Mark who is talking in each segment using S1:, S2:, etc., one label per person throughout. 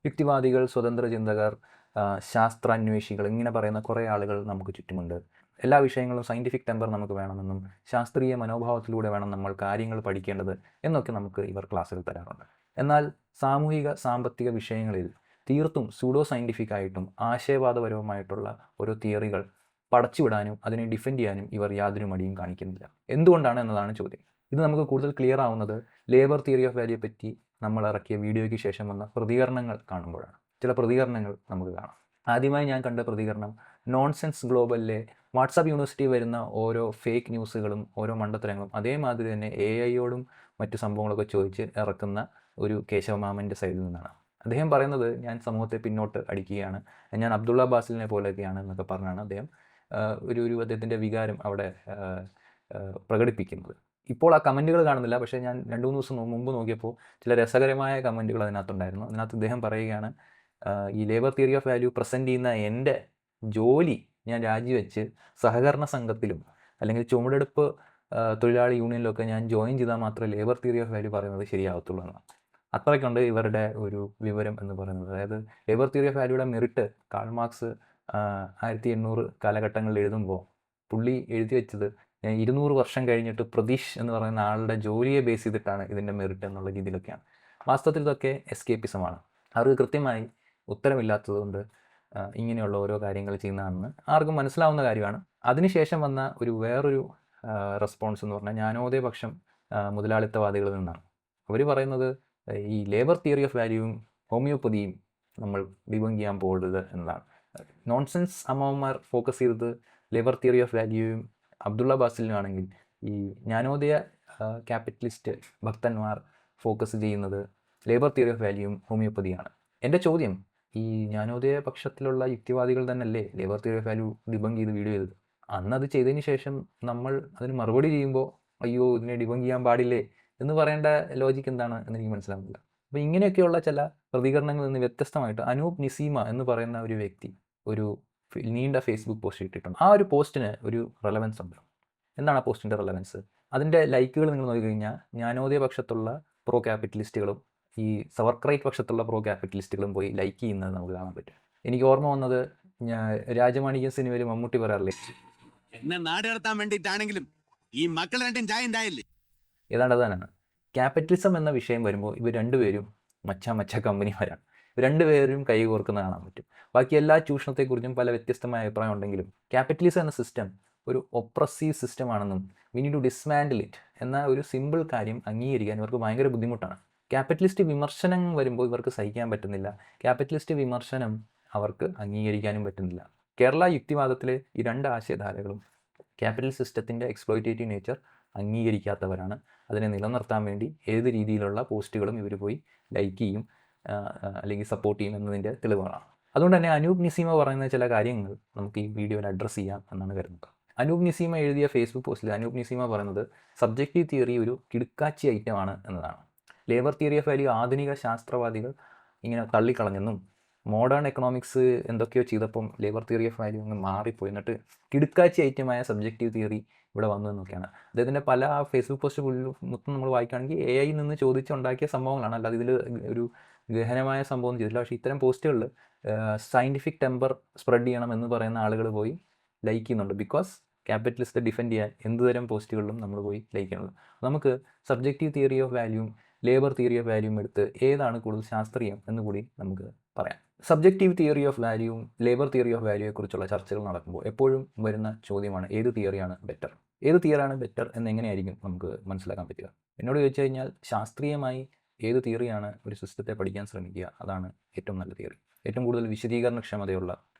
S1: യുക്തിവാദികൾ, സ്വതന്ത്ര ചിന്തകർ, ശാസ്ത്രാന്വേഷികൾ ഇങ്ങനെ പറയുന്ന കുറേ ആളുകൾ നമുക്ക് ചുറ്റുമുണ്ട്. എല്ലാ വിഷയങ്ങളും സയൻറ്റിഫിക് ടെമ്പർ നമുക്ക് വേണമെന്നും ശാസ്ത്രീയ മനോഭാവത്തിലൂടെ വേണം നമ്മൾ കാര്യങ്ങൾ പഠിക്കേണ്ടത് എന്നൊക്കെ നമുക്ക് ഇവർ ക്ലാസ്സിൽ തരാറുണ്ട്. എന്നാൽ സാമൂഹിക സാമ്പത്തിക വിഷയങ്ങളിൽ തീർത്തും സ്യൂഡോ സയൻറ്റിഫിക് ആയിട്ടും ആശയവാദപരവുമായിട്ടുള്ള ഓരോ തിയറികൾ പടച്ചുവിടാനും അതിനെ ഡിഫെൻഡ് ചെയ്യാനും ഇവർ യാതൊരു മടിയും കാണിക്കുന്നില്ല. എന്തുകൊണ്ടാണ് എന്നതാണ് ചോദ്യം. ഇത് നമുക്ക് കൂടുതൽ ക്ലിയർ ആവുന്നത് ലേബർ തിയറി ഓഫ് വാല്യൂയെ പറ്റി നമ്മൾ ഇറക്കിയ വീഡിയോയ്ക്ക് ശേഷം വന്ന പ്രതികരണങ്ങൾ കാണുമ്പോഴാണ്. ചില പ്രതികരണങ്ങൾ നമുക്ക് കാണാം. ആദ്യമായി ഞാൻ കണ്ട പ്രതികരണം നോൺസെൻസ് ഗ്ലോബലിലെ വാട്സാപ്പ് യൂണിവേഴ്സിറ്റി വരുന്ന ഓരോ ഫേക്ക് ന്യൂസുകളും ഓരോ മണ്ടത്തരങ്ങളും അതേമാതിരി തന്നെ AI മറ്റു സംഭവങ്ങളൊക്കെ ചോദിച്ച് ഇറക്കുന്ന ഒരു കേശവമാമൻ്റെ സൈഡിൽ നിന്നാണ്. അദ്ദേഹം പറയുന്നത് ഞാൻ സമൂഹത്തെ പിന്നോട്ട് അടിക്കുകയാണ്, ഞാൻ അബ്ദുള്ള ബാസിലിനെ പോലെയൊക്കെയാണ് എന്നൊക്കെ പറഞ്ഞാണ് അദ്ദേഹം ഒരു അദ്ദേഹത്തിൻ്റെ വികാരം അവിടെ പ്രകടിപ്പിക്കുന്നത്. ഇപ്പോൾ ആ കമൻറ്റുകൾ കാണുന്നില്ല, പക്ഷേ ഞാൻ 2-3 ദിവസം മുമ്പ് നോക്കിയപ്പോൾ ചില രസകരമായ കമൻറ്റുകൾ അതിനകത്തുണ്ടായിരുന്നു. അതിനകത്ത് ഇദ്ദേഹം പറയുകയാണ്, ഈ labour theory of value present ചെയ്യുന്ന എൻ്റെ ജോലി ഞാൻ രാജിവെച്ച് സഹകരണ സംഘത്തിലും അല്ലെങ്കിൽ ചുമടെടുപ്പ് തൊഴിലാളി യൂണിയനിലൊക്കെ ഞാൻ ജോയിൻ ചെയ്താൽ മാത്രമേ ലേബർ തിയറി ഓഫ് വാല്യൂ പറയുന്നത് ശരിയാവത്തുള്ളൂ എന്നാണ്. അത്രയ്ക്കുണ്ട് ഇവരുടെ ഒരു വിവരം എന്ന് പറയുന്നത്. അതായത് ലേബർ തിയറി ഓഫ് വാല്യൂയുടെ മെറിറ്റ് കാൾ മാർക്സ് 1800 കാലഘട്ടങ്ങളിൽ എഴുതുമ്പോൾ പുള്ളി എഴുതി വെച്ചത് 200 വർഷം കഴിഞ്ഞിട്ട് പ്രതീഷ് എന്ന് പറയുന്ന ആളുടെ ജോലിയെ ബേസ് ചെയ്തിട്ടാണ് ഇതിൻ്റെ മെറിറ്റ് എന്നുള്ള രീതിയിലൊക്കെയാണ്. വാസ്തവത്തിൽ ഇതൊക്കെ എസ്കേപ്പിസമാണ്. അവർക്ക് കൃത്യമായി ഉത്തരമില്ലാത്തതുകൊണ്ട് ഇങ്ങനെയുള്ള ഓരോ കാര്യങ്ങൾ ചെയ്യുന്നതാണെന്ന് ആർക്കും മനസ്സിലാവുന്ന കാര്യമാണ്. അതിനുശേഷം വന്ന വേറൊരു റെസ്പോൺസ് എന്ന് പറഞ്ഞാൽ ജ്ഞാനോദയപക്ഷം മുതലാളിത്തവാദികളിൽ നിന്നാണ്. അവർ പറയുന്നത് ഈ ലേബർ തിയറി ഓഫ് വാല്യൂവും ഹോമിയോപ്പതിയും നമ്മൾ ഡിബങ്ക് ചെയ്യാൻ പോകരുത് എന്നതാണ്. നോൺസെൻസ് അമ്മമാർ ഫോക്കസ് ചെയ്തത് ലേബർ തിയറി ഓഫ് വാല്യൂവും അബ്ദുള്ള ബാസിലിനാണെങ്കിൽ ഈ ജ്ഞാനോദയ ക്യാപിറ്റലിസ്റ്റ് ഭക്തന്മാർ ഫോക്കസ് ചെയ്യുന്നത് ലേബർ തിയറി ഓഫ് വാല്യൂവും ഹോമിയോപ്പതിയാണ്. എൻ്റെ ചോദ്യം, ഈ ജ്ഞാനോദയ പക്ഷത്തിലുള്ള യുക്തിവാദികൾ തന്നെയല്ലേ ലേബർ തിയറി ഓഫ് വാല്യൂ ഡിബങ്ക് ചെയ്ത് വീഡിയോ ചെയ്തത്? അന്നത് ചെയ്തതിന് ശേഷം നമ്മൾ അതിന് മറുപടി ചെയ്യുമ്പോൾ അയ്യോ ഇതിനെ ഡിബങ്ക് ചെയ്യാൻ പാടില്ലേ എന്ന് പറയേണ്ട ലോജിക്ക് എന്താണ് എന്ന് എനിക്ക് മനസ്സിലാവുന്നില്ല. അപ്പോൾ ഇങ്ങനെയൊക്കെയുള്ള ചില പ്രതികരണങ്ങളിൽ നിന്ന് വ്യത്യസ്തമായിട്ട് അനൂപ് നിസീമ എന്ന് പറയുന്ന ഒരു വ്യക്തി ഒരു നീണ്ട ഫേസ്ബുക്ക് പോസ്റ്റ് ഇട്ടിട്ടുണ്ട്. ആ ഒരു പോസ്റ്റിന് ഒരു റെലവൻസ് ഉണ്ട്. എന്താണ് ആ പോസ്റ്റിൻ്റെ റെലവൻസ്? അതിൻ്റെ ലൈക്കുകൾ നിങ്ങൾ നോക്കിക്കഴിഞ്ഞാൽ ജ്ഞാനോദയ പക്ഷത്തുള്ള പ്രോ ക്യാപിറ്റലിസ്റ്റുകളും ഈ സവർക്രൈറ്റ് പക്ഷത്തുള്ള പ്രോ ക്യാപിറ്റലിസ്റ്റുകളും പോയി ലൈക്ക് ചെയ്യുന്നത് നമുക്ക് കാണാൻ പറ്റും. എനിക്ക് ഓർമ്മ വന്നത് രാജമാണിക്യം സിനിമയിൽ മമ്മൂട്ടി പറയാറില്ലേ,
S2: എന്നെ നാട് കടത്താൻ വേണ്ടിയിട്ടാണെങ്കിലും ഈ മക്കൾ രണ്ടും ചായ ഉണ്ടായില്ലേ.
S1: ഏതാണ്ട് അതാണ്. ക്യാപിറ്റലിസം എന്ന വിഷയം വരുമ്പോൾ ഇവർ രണ്ടുപേരും മച്ച കമ്പനിമാരാണ്. രണ്ടുപേരും കൈ കോർക്കുന്ന കാണാൻ പറ്റും. ബാക്കി എല്ലാ ചൂഷണത്തെക്കുറിച്ചും പല വ്യത്യസ്തമായ അഭിപ്രായം ഉണ്ടെങ്കിലും ക്യാപിറ്റലിസം എന്ന സിസ്റ്റം ഒരു ഒപ്രസീവ് സിസ്റ്റമാണെന്നും we need to dismantle it എന്ന ഒരു സിമ്പിൾ കാര്യം അംഗീകരിക്കാൻ ഇവർക്ക് ഭയങ്കര ബുദ്ധിമുട്ടാണ്. ക്യാപിറ്റലിസ്റ്റ് വിമർശനം വരുമ്പോൾ ഇവർക്ക് സഹിക്കാൻ പറ്റുന്നില്ല. ക്യാപിറ്റലിസ്റ്റ് വിമർശനം അവർക്ക് അംഗീകരിക്കാനും പറ്റുന്നില്ല. കേരള യുക്തിവാദത്തിലെ ഈ രണ്ട് ആശയധാരകളും ക്യാപിറ്റൽ സിസ്റ്റത്തിൻ്റെ എക്സ്പ്ലോയിറ്റേറ്റീവ് നേച്ചർ അംഗീകരിക്കാത്തവരാണ്. അതിനെ നിലനിർത്താൻ വേണ്ടി ഏത് രീതിയിലുള്ള പോസ്റ്റുകളും ഇവർ പോയി ലൈക്ക് ചെയ്യും അല്ലെങ്കിൽ സപ്പോർട്ട് ചെയ്യും എന്നതിൻ്റെ തെളിവുകളാണ്. അതുകൊണ്ട് തന്നെ അനൂപ് നിസീമ പറയുന്ന ചില കാര്യങ്ങൾ നമുക്ക് ഈ വീഡിയോയിൽ അഡ്രസ്സ് ചെയ്യാം എന്നാണ് കരുതുന്നത്. അനൂപ് നിസീമ എഴുതിയ ഫേസ്ബുക്ക് പോസ്റ്റിൽ അനൂപ് നിസീമ പറയുന്നത് സബ്ജക്റ്റീവ് തിയറി ഒരു കിടുക്കാച്ചി ഐറ്റമാണ് എന്നതാണ്. ലേബർ തിയറി ഓഫ് വാല്യൂ ആധുനിക ശാസ്ത്രവാദികൾ ഇങ്ങനെ തള്ളിക്കളഞ്ഞെന്നും മോഡേൺ എക്കണോമിക്സ് എന്തൊക്കെയോ ചെയ്തപ്പം ലേബർ തിയറി ഓഫ് വാല്യൂ അങ്ങ് മാറിപ്പോയി, എന്നിട്ട് കിടുക്കാച്ചി ഐറ്റമായ സബ്ജക്റ്റീവ് തിയറി ഇവിടെ വന്നു എന്നൊക്കെയാണ്. അദ്ദേഹത്തിൻ്റെ പല ഫേസ്ബുക്ക് പോസ്റ്റ് മൊത്തം നമ്മൾ വായിക്കുകയാണെങ്കിൽ AI നിന്ന് ചോദിച്ചുണ്ടാക്കിയ സംഭവങ്ങളാണ്, അല്ലാതെ ഇതിൽ ഒരു ഗഹനമായ സംഭവം ചെയ്തില്ല. പക്ഷേ ഇത്തരം പോസ്റ്റുകളിൽ സയൻറ്റിഫിക് ടെമ്പർ സ്പ്രെഡ് ചെയ്യണം എന്ന് പറയുന്ന ആളുകൾ പോയി ലൈക്ക് ചെയ്യുന്നുണ്ട്. ബിക്കോസ് ക്യാപിറ്റലിസ്റ്റ് ഡിഫെൻഡ് ചെയ്യാൻ എന്തുതരം പോസ്റ്റുകളിലും നമ്മൾ പോയി ലൈക്ക് ചെയ്യുന്നത്. നമുക്ക് സബ്ജക്റ്റീവ് തിയറി ഓഫ് വാല്യൂവും ലേബർ തിയറി ഓഫ് വാല്യൂവും എടുത്ത് ഏതാണ് കൂടുതൽ ശാസ്ത്രീയം എന്ന് കൂടി നമുക്ക് പറയാം. സബ്ജക്റ്റീവ് തിയറി ഓഫ് വാല്യൂവും ലേബർ തിയറി ഓഫ് വാല്യൂയെക്കുറിച്ചുള്ള ചർച്ചകൾ നടക്കുമ്പോൾ എപ്പോഴും വരുന്ന ചോദ്യമാണ് ഏത് തിയറിയാണ് ബെറ്റർ. ഏത് തിയറിയാണ് ബെറ്റർ എന്നെങ്ങനെയായിരിക്കും നമുക്ക് മനസ്സിലാക്കാൻ പറ്റുക? എന്നോട് ചോദിച്ചു കഴിഞ്ഞാൽ ശാസ്ത്രീയമായി ഏത് തിയറിയാണ് ഒരു സിസ്റ്റത്തെ പഠിക്കാൻ ശ്രമിക്കുക അതാണ് ഏറ്റവും നല്ല തിയറി. ഏറ്റവും കൂടുതൽ വിശദീകരണക്ഷമതയുള്ള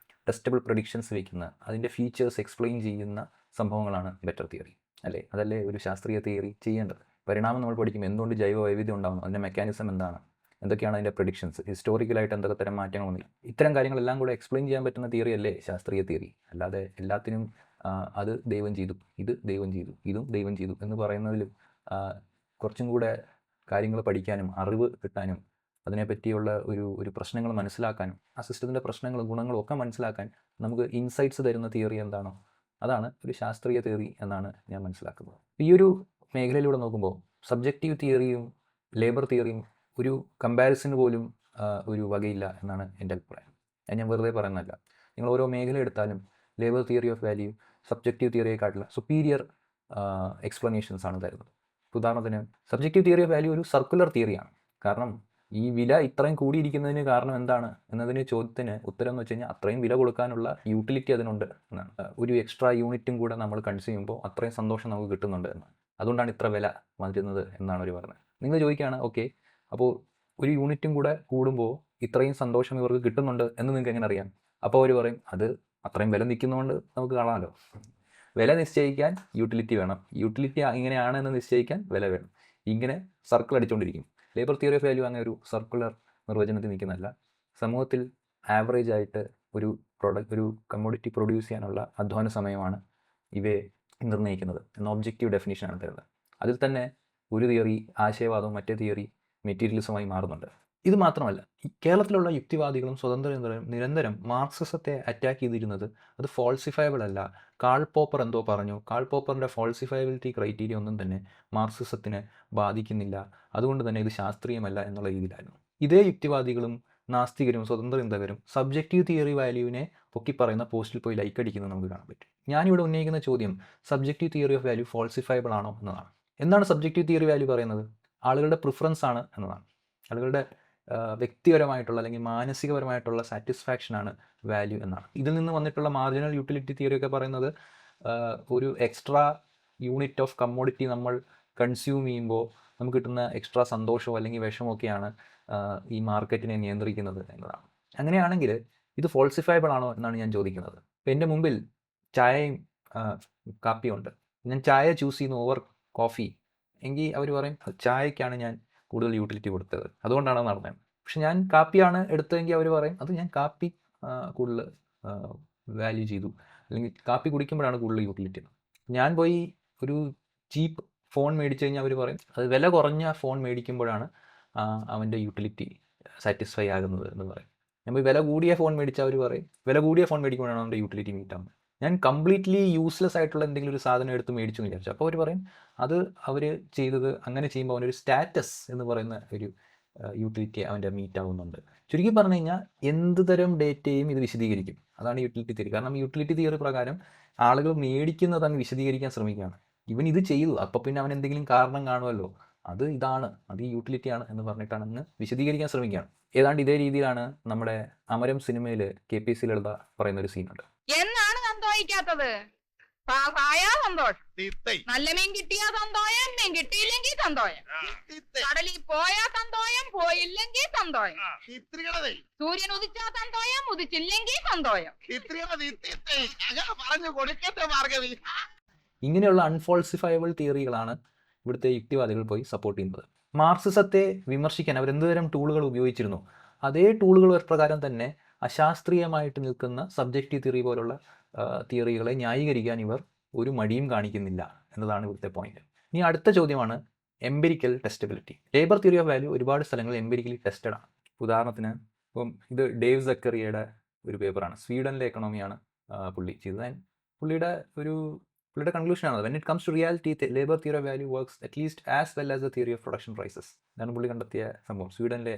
S1: ടെസ്റ്റബിൾ പ്രഡിക്ഷൻസ് വയ്ക്കുന്ന അതിൻ്റെ ഫീച്ചേഴ്സ് എക്സ്പ്ലെയിൻ ചെയ്യുന്ന സംഭവങ്ങളാണ് ബെറ്റർ തിയറി, അല്ലേ? അതല്ലേ ഒരു ശാസ്ത്രീയ തിയറി ചെയ്യേണ്ടത്. പരിണാമം നമ്മൾ പഠിക്കും, എന്തുകൊണ്ട് ജൈവ വൈവിധ്യം ഉണ്ടാകുന്നു, അതിൻ്റെ മെക്കാനിസം എന്താണ്, എന്തൊക്കെയാണ് അതിൻ്റെ പ്രഡിക്ഷൻസ്, ഹിസ്റ്റോറിക്കലായിട്ട് എന്തൊക്കെ തരം മാറ്റങ്ങൾ വന്നില്ല, ഇത്തരം കാര്യങ്ങളെല്ലാം കൂടെ എക്സ്പ്ലെയിൻ ചെയ്യാൻ പറ്റുന്ന തിയറി അല്ലേ ശാസ്ത്രീയ തിയറി. അല്ലാതെ എല്ലാത്തിനും അത് ദൈവം ചെയ്തു, ഇത് ദൈവം ചെയ്തു, ഇതും ദൈവം ചെയ്തു എന്ന് പറയുന്നതിലും കുറച്ചും കൂടെ കാര്യങ്ങൾ പഠിക്കാനും അറിവ് കിട്ടാനും അതിനെപ്പറ്റിയുള്ള ഒരു പ്രശ്നങ്ങൾ മനസ്സിലാക്കാനും ആ സിസ്റ്റത്തിൻ്റെ പ്രശ്നങ്ങളും ഗുണങ്ങളും ഒക്കെ മനസ്സിലാക്കാൻ നമുക്ക് ഇൻസൈറ്റ്സ് തരുന്ന തിയറി എന്താണോ അതാണ് ഒരു ശാസ്ത്രീയ തിയറി എന്നാണ് ഞാൻ മനസ്സിലാക്കുന്നത്. ഈ ഒരു മേഖലയിലൂടെ നോക്കുമ്പോൾ സബ്ജക്റ്റീവ് തിയറിയും ലേബർ തിയറിയും ഒരു കമ്പാരിസന് പോലും ഒരു വകയില്ല എന്നാണ് എൻ്റെ അഭിപ്രായം. അത് ഞാൻ വെറുതെ പറയുന്നതല്ല. നിങ്ങൾ ഓരോ മേഖല എടുത്താലും labour theory of value subjective തിയറിയെക്കാട്ടില്ല സുപ്പീരിയർ എക്സ്പ്ലനേഷൻസ് ആണ് തരുന്നത്. ഉദാഹരണത്തിന് സബ്ജക്റ്റീവ് തിയറി ഓഫ് വാല്യൂ ഒരു സർക്കുലർ തിയറിയാണ്. കാരണം ഈ വില ഇത്രയും കൂടിയിരിക്കുന്നതിന് കാരണം എന്താണ് എന്നതിന് ചോദ്യത്തിന് ഉത്തരം എന്ന് വെച്ച് കഴിഞ്ഞാൽ അത്രയും വില കൊടുക്കാനുള്ള യൂട്ടിലിറ്റി അതിനുണ്ട് എന്നാണ്. ഒരു എക്സ്ട്രാ യൂണിറ്റും കൂടെ നമ്മൾ കൺസ്യൂം ചെയ്യുമ്പോൾ അത്രയും സന്തോഷം നമുക്ക് കിട്ടുന്നുണ്ട് എന്ന്. അതുകൊണ്ടാണ് ഇത്ര വില വരുന്നത് എന്നാണ് അവർ പറഞ്ഞത്. നിങ്ങൾ ചോദിക്കുകയാണ്, ഓക്കെ, അപ്പോൾ ഒരു യൂണിറ്റും കൂടെ കൂടുമ്പോൾ ഇത്രയും സന്തോഷം ഇവർക്ക് കിട്ടുന്നുണ്ട് എന്ന് നിങ്ങൾക്ക് എങ്ങനെ അറിയാം? അപ്പോൾ അവർ പറയും, അത് അത്രയും വില നിൽക്കുന്നതുകൊണ്ട് നമുക്ക് കാണാമല്ലോ. വില നിശ്ചയിക്കാൻ യൂട്ടിലിറ്റി വേണം, യൂട്ടിലിറ്റി ഇങ്ങനെയാണെന്ന് നിശ്ചയിക്കാൻ വില വേണം. ഇങ്ങനെ സർക്കിൾ അടിച്ചുകൊണ്ടിരിക്കും. ലേബർ തിയറി ഓഫ് വാല്യൂ അങ്ങനെ ഒരു സർക്കുലർ നിർവചനത്തിൽ നിൽക്കുന്നതല്ല. സമൂഹത്തിൽ ആവറേജ് ആയിട്ട് ഒരു കമ്മോഡിറ്റി പ്രൊഡ്യൂസ് ചെയ്യാനുള്ള അധ്വാന സമയമാണ് ഇവയെ നിർണ്ണയിക്കുന്നത് എന്ന ഒബ്ജക്റ്റീവ് ഡെഫിനിഷനാണ് തരുന്നത്. അതിൽ തന്നെ ഒരു തിയറി ആശയവാദവും മറ്റേ തിയറി മെറ്റീരിയലിസമായി മാറുന്നുണ്ട്. ഇത് മാത്രമല്ല, കേരളത്തിലുള്ള യുക്തിവാദികളും സ്വതന്ത്രരും നിരന്തരം മാർക്സിസത്തെ അറ്റാക്ക് ചെയ്തിരുന്നത് അത് ഫോൾസിഫയബിൾ അല്ല. കാൾ പോപ്പർ എന്തോ പറഞ്ഞു, കാൾ പോപ്പറിൻ്റെ ഫോൾസിഫയബിലിറ്റി ക്രൈറ്റീരിയ ഒന്നും തന്നെ മാർക്സിസത്തിനെ ബാധിക്കുന്നില്ല, അതുകൊണ്ട് തന്നെ ഇത് ശാസ്ത്രീയമല്ല എന്നുള്ള രീതിയിലായിരുന്നു. ഇതേ യുക്തിവാദികളും നാസ്തികരും സ്വതന്ത്ര ചിന്തകരും സബ്ജക്റ്റീവ് തിയറി വാല്യൂവിനെ പൊക്കി പറയുന്ന പോസ്റ്റിൽ പോയി ലൈക്ക് അടിക്കുന്നത് നമുക്ക് കാണാൻ പറ്റും. ഞാനിവിടെ ഉന്നയിക്കുന്ന ചോദ്യം subjective theory of value falsifiable ആണോ എന്നതാണ്. എന്താണ് സബ്ജക്റ്റീവ് തിയറി വാല്യൂ പറയുന്നത്? ആളുകളുടെ പ്രിഫറൻസ് ആണ് എന്നതാണ്. ആളുകളുടെ വ്യക്തിപരമായിട്ടുള്ള അല്ലെങ്കിൽ മാനസികപരമായിട്ടുള്ള സാറ്റിസ്ഫാക്ഷനാണ് വാല്യൂ എന്നാണ്. ഇതിൽ നിന്ന് വന്നിട്ടുള്ള മാർജിനൽ യൂട്ടിലിറ്റി തിയറി ഒക്കെ പറയുന്നത് ഒരു എക്സ്ട്രാ യൂണിറ്റ് ഓഫ് കമ്മോഡിറ്റി നമ്മൾ കൺസ്യൂം ചെയ്യുമ്പോൾ നമുക്ക് കിട്ടുന്ന എക്സ്ട്രാ സന്തോഷമോ അല്ലെങ്കിൽ വിഷമൊക്കെയാണ് ഈ മാർക്കറ്റിനെ നിയന്ത്രിക്കുന്നത് എന്നതാണ്. അങ്ങനെയാണെങ്കിൽ ഇത് ഫോൾസിഫയബിൾ ആണോ എന്നാണ് ഞാൻ ചോദിക്കുന്നത്. ഇപ്പം എൻ്റെ മുമ്പിൽ ചായയും കാപ്പിയുണ്ട്. ഞാൻ ചായ ചൂസ് ചെയ്യുന്നു ഓവർ കോഫി എങ്കിൽ അവർ പറയും ചായക്കാണ് ഞാൻ കൂടുതൽ യൂട്ടിലിറ്റി കൊടുത്തത്, അതുകൊണ്ടാണ് നടന്നത്. പക്ഷെ ഞാൻ കാപ്പിയാണ് എടുത്തതെങ്കിൽ അവർ പറയും അത് ഞാൻ കാപ്പി കൂടുതൽ വാല്യൂ ചെയ്തു, അല്ലെങ്കിൽ കാപ്പി കുടിക്കുമ്പോഴാണ് കൂടുതൽ യൂട്ടിലിറ്റി. ഞാൻ പോയി ഒരു ചീപ്പ് ഫോൺ മേടിച്ചു കഴിഞ്ഞാൽ അവർ പറയും അത് വില കുറഞ്ഞ ഫോൺ മേടിക്കുമ്പോഴാണ് അവൻ്റെ യൂട്ടിലിറ്റി സാറ്റിസ്ഫൈ ആകുന്നത് എന്ന് പറയും. ഞാൻ പോയി വില കൂടിയ ഫോൺ മേടിച്ചാൽ അവർ പറയും വില കൂടിയ ഫോൺ മേടിക്കുമ്പോഴാണ് അവൻ്റെ യൂട്ടിലിറ്റി മീറ്റ് ആകുന്നത്. ഞാൻ കംപ്ലീറ്റ്ലി യൂസ്ലെസ് ആയിട്ടുള്ള എന്തെങ്കിലും ഒരു സാധനം എടുത്ത് മേടിച്ചു എന്ന് വിചാരിച്ചു, അപ്പോൾ അവർ പറയും അത് അവർ ചെയ്തത് അങ്ങനെ ചെയ്യുമ്പോൾ അവനൊരു സ്റ്റാറ്റസ് എന്ന് പറയുന്ന ഒരു യൂട്ടിലിറ്റി അവൻ്റെ മീറ്റ് ആവുന്നുണ്ട്. ചുരുക്കി പറഞ്ഞു കഴിഞ്ഞാൽ എന്ത് തരം ഡേറ്റയും ഇത് വിശദീകരിക്കും. അതാണ് യൂട്ടിലിറ്റി തിയറി. കാരണം യൂട്ടിലിറ്റി തിയറി പ്രകാരം ആളുകൾ മേടിക്കുന്നത് അങ്ങ് വിശദീകരിക്കാൻ ശ്രമിക്കുകയാണ്. ഇവൻ ഇത് ചെയ്തു, അപ്പോൾ പിന്നെ അവൻ എന്തെങ്കിലും കാരണം കാണുമല്ലോ, അത് ഇതാണ്, അത് ഈ യൂട്ടിലിറ്റി ആണ് എന്ന് പറഞ്ഞിട്ടാണ് അങ്ങ് വിശദീകരിക്കാൻ ശ്രമിക്കുകയാണ്. ഏതാണ്ട് ഇതേ രീതിയിലാണ് നമ്മുടെ അമരം സിനിമയിൽ KPC ലളിത പറയുന്നൊരു സീനുണ്ട്.
S3: എന്നാണ് സന്തോഷിക്കാത്തത്? സന്തോഷം. നല്ല മീൻ കിട്ടിയാ സന്തോഷം, മീൻ കിട്ടിയില്ലെങ്കിൽ സന്തോഷം. കടലിൽ പോയാ സന്തോഷം, പോയില്ലെങ്കിൽ സന്തോഷം. സൂര്യൻ ഉദിച്ചാ സന്തോഷം, ഉദിച്ചില്ലെങ്കിൽ സന്തോഷം.
S1: ഇങ്ങനെയുള്ള അൺഫോൾസിഫയബിൾ തിയറികളാണ് ഇവിടുത്തെ യുക്തിവാദികൾ പോയി സപ്പോർട്ട് ചെയ്യുന്നത്. മാർക്സിസത്തെ വിമർശിക്കാൻ അവർ എന്തുതരം ടൂളുകൾ ഉപയോഗിച്ചിരുന്നു, അതേ ടൂളുകൾ പ്രകാരം തന്നെ അശാസ്ത്രീയമായിട്ട് നിൽക്കുന്ന സബ്ജക്റ്റീവ് തിയറി പോലുള്ള തിയറികളെ ന്യായീകരിക്കാൻ ഇവർ ഒരു മടിയും കാണിക്കുന്നില്ല എന്നതാണ് ഇവിടുത്തെ പോയിന്റ്. ഇനി അടുത്ത ചോദ്യമാണ് empirical testability. Labour theory of value ഒരുപാട് സ്ഥലങ്ങളിൽ എംപിരിക്കലി ടെസ്റ്റഡ് ആണ്. ഉദാഹരണത്തിന് ഇപ്പം ഇത് ഡേവ് സക്കറിയയുടെ ഒരു പേപ്പറാണ്, സ്വീഡനിലെ എക്കണോമിയാണ് പുള്ളി ചെയ്തത്. പുള്ളിയുടെ കൺക്ലൂഷനാണ് when it comes to reality labour theory of value works at least as well as the theory of production prices. ഇതാണ് പുള്ളി കണ്ടെത്തിയ സംഭവം. സ്വീഡനിലെ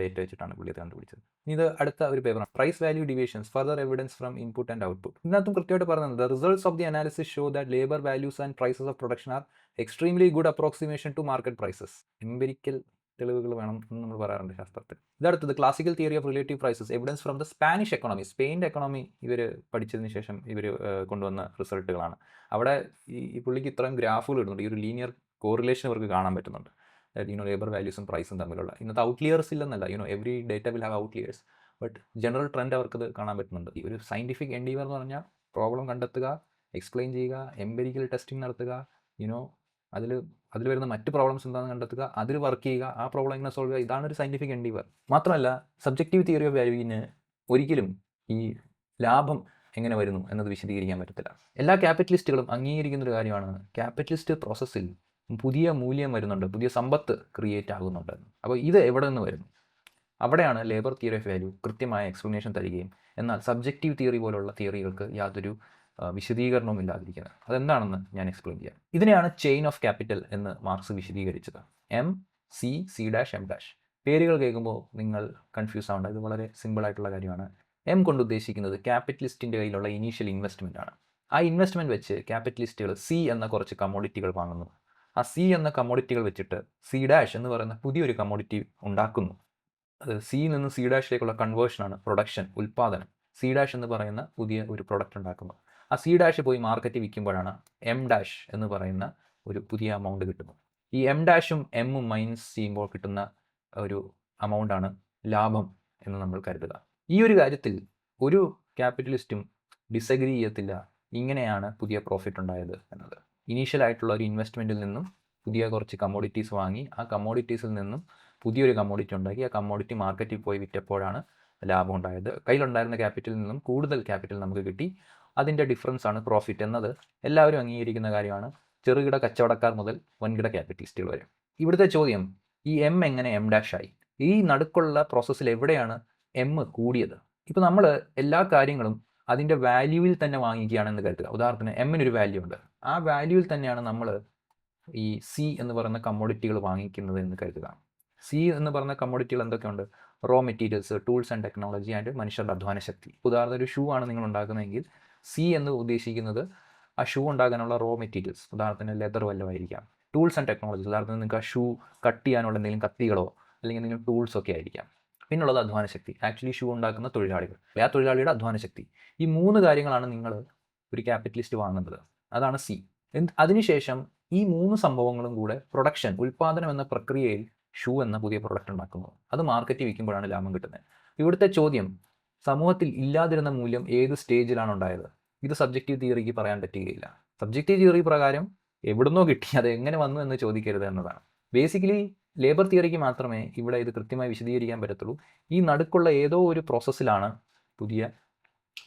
S1: ഡേറ്റ വെച്ചിട്ടാണ് പുള്ളി ഇത് കണ്ടുപിടിച്ചത്. ഇനി ഇത് അടുത്ത ഒരു പേപ്പറാണ്, price value deviations further evidence from input and output. ഇതിനകത്തും കൃത്യമായിട്ട് പറയുന്നത് the results of the analysis show that labour values and prices of production are extremely good approximation to market prices. Empirical തെളിവുകൾ വേണം എന്ന് നമ്മൾ പറയാറുണ്ട് ശാസ്ത്രത്തിൽ. ഇതടുത്തത് classical theory of relative prices evidence from the Spanish economy. സ്പെയിൻ്റെ economy ഇവർ പഠിച്ചതിന് ശേഷം ഇവർ കൊണ്ടുവന്ന റിസൾട്ടുകളാണ്. അവിടെ ഈ പുള്ളിക്ക് ഇത്രയും ഗ്രാഫുകൾ ഇടുന്നുണ്ട്, ഈ ഒരു ലീനിയർ കോറിലേഷൻ അവർക്ക് കാണാൻ പറ്റുന്നുണ്ട്. ലേബർ വാല്യൂസും പ്രൈസും തമ്മിലുള്ള. ഇന്നത്തെ ഔട്ട്ലിയേഴ്സ് ഇല്ലെന്നല്ല, every data will have outliers, but general trend അവർക്കത് കാണാൻ പറ്റുന്നുണ്ട്. ഈ ഒരു സയൻറ്റിഫിക് എൻഡീവർ എന്ന് പറഞ്ഞാൽ പ്രോബ്ലം കണ്ടെത്തുക, എക്സ്പ്ലെയിൻ ചെയ്യുക, എംപിരിക്കൽ ടെസ്റ്റിംഗ് നടത്തുക, അതിൽ വരുന്ന മറ്റ് പ്രോബ്ലംസ് എന്താണെന്ന് കണ്ടെത്തുക, അതിൽ വർക്ക് ചെയ്യുക, ആ പ്രോബ്ലം എങ്ങനെ സോൾവ് ചെയ്യുക, ഇതാണ് ഒരു സയൻറ്റിഫിക് എൻഡീവർ. മാത്രമല്ല സബ്ജക്റ്റീവ് തിയറി ഓഫ് വാല്യൂവിന് ഒരിക്കലും ഈ ലാഭം എങ്ങനെ വരുന്നു എന്നത് വിശദീകരിക്കാൻ പറ്റത്തില്ല. എല്ലാ ക്യാപിറ്റലിസ്റ്റുകളും അംഗീകരിക്കുന്നൊരു കാര്യമാണ് ക്യാപിറ്റലിസ്റ്റ് പ്രോസസ്സിൽ പുതിയ മൂല്യം വരുന്നുണ്ട്, പുതിയ സമ്പത്ത് ക്രിയേറ്റ് ആകുന്നുണ്ട്. അപ്പോൾ ഇത് എവിടെ നിന്ന് വരുന്നു? അവിടെയാണ് ലേബർ തിയറി ഓഫ് വാല്യൂ കൃത്യമായ എക്സ്പ്ലനേഷൻ തരികയും എന്നാൽ സബ്ജക്റ്റീവ് തിയറി പോലുള്ള തിയറികൾക്ക് യാതൊരു വിശദീകരണവും ഇല്ലാതിരിക്കുന്നത്. അതെന്താണെന്ന് ഞാൻ എക്സ്പ്ലെയിൻ ചെയ്യാം. ഇതിനെയാണ് ചെയിൻ ഓഫ് ക്യാപിറ്റൽ എന്ന് മാർക്സ് വിശദീകരിച്ചത്. M, C, C', M'. പേരുകൾ കേൾക്കുമ്പോൾ നിങ്ങൾ കൺഫ്യൂസ് ആവേണ്ട, ഇത് വളരെ സിമ്പിൾ ആയിട്ടുള്ള കാര്യമാണ്. എം കൊണ്ട് ഉദ്ദേശിക്കുന്നത് ക്യാപിറ്റലിസ്റ്റിൻ്റെ കയ്യിലുള്ള ഇനീഷ്യൽ ഇൻവെസ്റ്റ്മെൻ്റ് ആണ്. ആ ഇൻവെസ്റ്റ്മെൻറ്റ് വെച്ച് ക്യാപിറ്റലിസ്റ്റുകൾ സി എന്ന കുറച്ച് കമ്മോഡിറ്റികൾ വാങ്ങുന്നു. ആ സി എന്ന കമ്മോഡിറ്റികൾ വെച്ചിട്ട് സി ഡാഷ് എന്ന് പറയുന്ന പുതിയൊരു കമ്മോഡിറ്റി ഉണ്ടാക്കുന്നു. അത് സിയിൽ നിന്ന് സി ഡാഷിലേക്കുള്ള കൺവേർഷനാണ് പ്രൊഡക്ഷൻ, ഉൽപ്പാദനം. സി ഡാഷ് എന്ന് പറയുന്ന പുതിയ ഒരു പ്രൊഡക്റ്റ് ഉണ്ടാക്കുന്നു. ആ സി ഡാഷ് പോയി മാർക്കറ്റിൽ വിൽക്കുമ്പോഴാണ് എം ഡാഷ് എന്ന് പറയുന്ന ഒരു പുതിയ അമൗണ്ട് കിട്ടുന്നത്. ഈ എം ഡാഷും എമ്മും മൈനസ് ചെയ്യുമ്പോൾ കിട്ടുന്ന ഒരു അമൗണ്ടാണ് ലാഭം എന്ന് നമ്മൾ കരുതുക. ഈ ഒരു കാര്യത്തിൽ ഒരു ക്യാപിറ്റലിസ്റ്റും ഡിസഗ്രി ചെയ്യത്തില്ല, ഇങ്ങനെയാണ് പുതിയ പ്രോഫിറ്റ് ഉണ്ടായത് എന്നത്. ഇനീഷ്യലായിട്ടുള്ള ഒരു ഇൻവെസ്റ്റ്മെൻറ്റിൽ നിന്നും പുതിയ കുറച്ച് കമ്മോഡിറ്റീസ് വാങ്ങി, ആ കമ്മോഡിറ്റീസിൽ നിന്നും പുതിയൊരു കമ്മോഡിറ്റി ഉണ്ടാക്കി, ആ കമ്മോഡിറ്റി മാർക്കറ്റിൽ പോയി വിറ്റപ്പോഴാണ് ലാഭം ഉണ്ടായത്. കയ്യിലുണ്ടായിരുന്ന ക്യാപിറ്റലിൽ നിന്നും കൂടുതൽ ക്യാപിറ്റൽ നമുക്ക് കിട്ടി, അതിൻ്റെ ഡിഫറൻസ് ആണ് പ്രോഫിറ്റ് എന്നത് എല്ലാവരും അംഗീകരിക്കുന്ന കാര്യമാണ്, ചെറുകിട കച്ചവടക്കാർ മുതൽ വൻകിട ക്യാപിറ്റലിസ്റ്റുകൾ വരെ. ഇവിടുത്തെ ചോദ്യം, ഈ എം എങ്ങനെ എം ഡാഷ് ആയി? ഈ നടുക്കുള്ള പ്രോസസ്സിൽ എവിടെയാണ് എം കൂടിയത്? ഇപ്പോൾ നമ്മൾ എല്ലാ കാര്യങ്ങളും അതിൻ്റെ വാല്യൂവിൽ തന്നെ വാങ്ങിക്കുകയാണെന്ന് കരുതുക. ഉദാഹരണത്തിന് എമ്മിനൊരു വാല്യൂ ഉണ്ട്, ആ വാല്യൂവിൽ തന്നെയാണ് നമ്മൾ ഈ സി എന്ന് പറയുന്ന കമ്മോഡിറ്റികൾ വാങ്ങിക്കുന്നത് എന്ന് കരുതുക. സി എന്ന് പറയുന്ന കമ്മോഡിറ്റികൾ എന്തൊക്കെയുണ്ട്? Raw materials, tools and technology and മനുഷ്യരുടെ അധ്വാന ശക്തി. ഉദാഹരണത്തിന് ഒരു ഷൂ ആണ് നിങ്ങൾ ഉണ്ടാക്കുന്നതെങ്കിൽ സി എന്ന് ഉദ്ദേശിക്കുന്നത് ആ ഷൂ ഉണ്ടാക്കാനുള്ള റോ മെറ്റീരിയൽസ്, ഉദാഹരണത്തിന് ലെതർ വല്ലതുമായിരിക്കാം. ടൂൾസ് ആൻഡ് ടെക്നോളജി, ഉദാഹരണത്തിന് നിങ്ങൾക്ക് ആ ഷൂ കട്ട് ചെയ്യാനുള്ള എന്തെങ്കിലും കത്തികളോ അല്ലെങ്കിൽ എന്തെങ്കിലും ടൂൾസ് ഒക്കെ ആയിരിക്കാം. പിന്നുള്ളത് അധ്വാന ശക്തി, ആക്ച്വലി ഷൂ ഉണ്ടാക്കുന്ന തൊഴിലാളികൾ, ആ തൊഴിലാളിയുടെ അധ്വാന ശക്തി. ഈ 3 കാര്യങ്ങളാണ് നിങ്ങൾ ഒരു ക്യാപിറ്റലിസ്റ്റ് വാങ്ങുന്നത്, അതാണ് സി. അതിനുശേഷം ഈ 3 സംഭവങ്ങളും കൂടെ പ്രൊഡക്ഷൻ, ഉൽപ്പാദനം എന്ന പ്രക്രിയയിൽ ഷൂ എന്ന പുതിയ പ്രൊഡക്റ്റ് ഉണ്ടാക്കുന്നു. അത് മാർക്കറ്റിൽ വിൽക്കുമ്പോഴാണ് ലാഭം കിട്ടുന്നത്. ഇവിടുത്തെ ചോദ്യം, സമൂഹത്തിൽ ഇല്ലാതിരുന്ന മൂല്യം ഏത് സ്റ്റേജിലാണ് ഉണ്ടായത്? ഇത് സബ്ജക്റ്റീവ് തിയറിക്ക് പറയാൻ പറ്റുകയില്ല. സബ്ജക്റ്റീവ് തിയറി പ്രകാരം എവിടുന്നോ കിട്ടി, അത് എങ്ങനെ വന്നു എന്ന് ചോദിക്കരുത് എന്നതാണ്. ബേസിക്കലി ലേബർ തിയറിക്ക് മാത്രമേ ഇവിടെ ഇത് കൃത്യമായി വിശദീകരിക്കാൻ പറ്റത്തുള്ളൂ. ഈ നടുക്കുള്ള ഏതോ ഒരു പ്രോസസ്സിലാണ് പുതിയ